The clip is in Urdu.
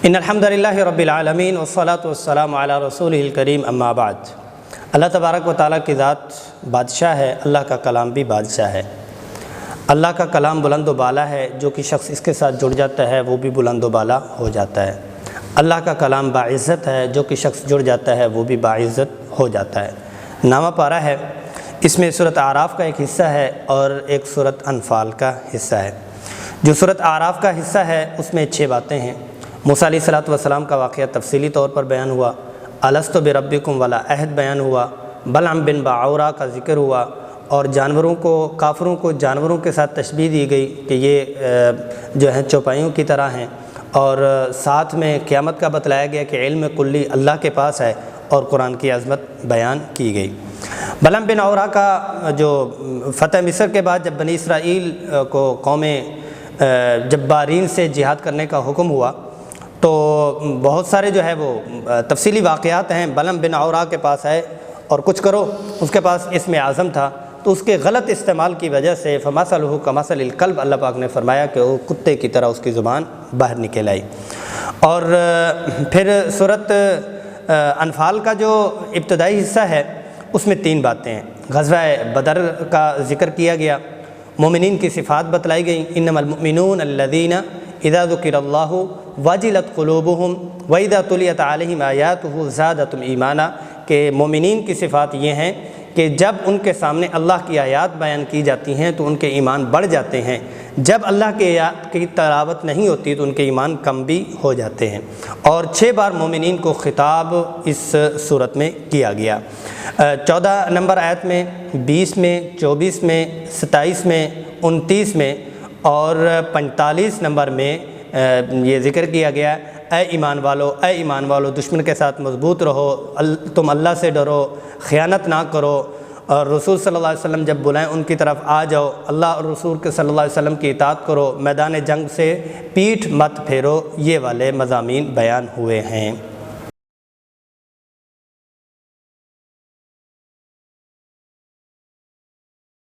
ان الحمدللہ رب العالمین والصلاۃ والسلام علی رسولہ الکریم اما بعد۔ اللہ تبارک و تعالیٰ کی ذات بادشاہ ہے، اللہ کا کلام بھی بادشاہ ہے۔ اللہ کا کلام بلند و بالا ہے، جو کہ شخص اس کے ساتھ جڑ جاتا ہے وہ بھی بلند و بالا ہو جاتا ہے۔ اللہ کا کلام باعزت ہے، جو کہ شخص جڑ جاتا ہے وہ بھی باعزت ہو جاتا ہے۔ نامہ پارہ ہے، اس میں سورۃ اعراف کا ایک حصہ ہے اور ایک سورۃ انفال کا حصہ ہے۔ جو سورۃ اعراف کا حصہ ہے اس میں 6 باتیں ہیں۔ موسیٰ علیہ الصلوۃ والسلام کا واقعہ تفصیلی طور پر بیان ہوا، الست بربکم والا عہد بیان ہوا، بلعم بن باعورہ کا ذکر ہوا، اور جانوروں کو، کافروں کو جانوروں کے ساتھ تشبیہ دی گئی کہ یہ جو ہیں چوپائیوں کی طرح ہیں، اور ساتھ میں قیامت کا بتلایا گیا کہ علم کلی اللہ کے پاس ہے، اور قرآن کی عظمت بیان کی گئی۔ بلعم بن باعورہ کا جو فتح مصر کے بعد جب بنی اسرائیل کو قوم جبارین سے جہاد کرنے کا حکم ہوا تو بہت سارے جو ہے وہ تفصیلی واقعات ہیں۔ بلعم بن باعورہ کے پاس آئے اور کچھ کرو، اس کے پاس اسم اعظم تھا، تو اس کے غلط استعمال کی وجہ سے فمثلہ کمثل الکلب، اللہ پاک نے فرمایا کہ وہ کتے کی طرح اس کی زبان باہر نکل آئی۔ اور پھر سورۃ انفال کا جو ابتدائی حصہ ہے اس میں 3 باتیں ہیں۔ غزوہ بدر کا ذکر کیا گیا، مومنین کی صفات بتلائی گئیں، انما المؤمنون الذین اذا ذکر اللہ وجلت قلوبہم واذا تلیت علیہم آیاتہ زادتہم ایمانا، کہ مومنین کی صفات یہ ہیں کہ جب ان کے سامنے اللہ کی آیات بیان کی جاتی ہیں تو ان کے ایمان بڑھ جاتے ہیں، جب اللہ کی آیات کی تلاوت نہیں ہوتی تو ان کے ایمان کم بھی ہو جاتے ہیں۔ اور 6 بار مومنین کو خطاب اس صورت میں کیا گیا۔ 14 نمبر آیت میں، 20 میں، 24 میں، 27 میں، 29 میں اور 45 نمبر میں یہ ذکر کیا گیا، اے ایمان والو دشمن کے ساتھ مضبوط رہو، تم اللہ سے ڈرو، خیانت نہ کرو، اور رسول صلی اللہ علیہ وسلم جب بلائیں ان کی طرف آ جاؤ، اللہ اور رسول کے صلی اللہ علیہ وسلم کی اطاعت کرو، میدان جنگ سے پیٹھ مت پھیرو، یہ والے مضامین بیان ہوئے ہیں۔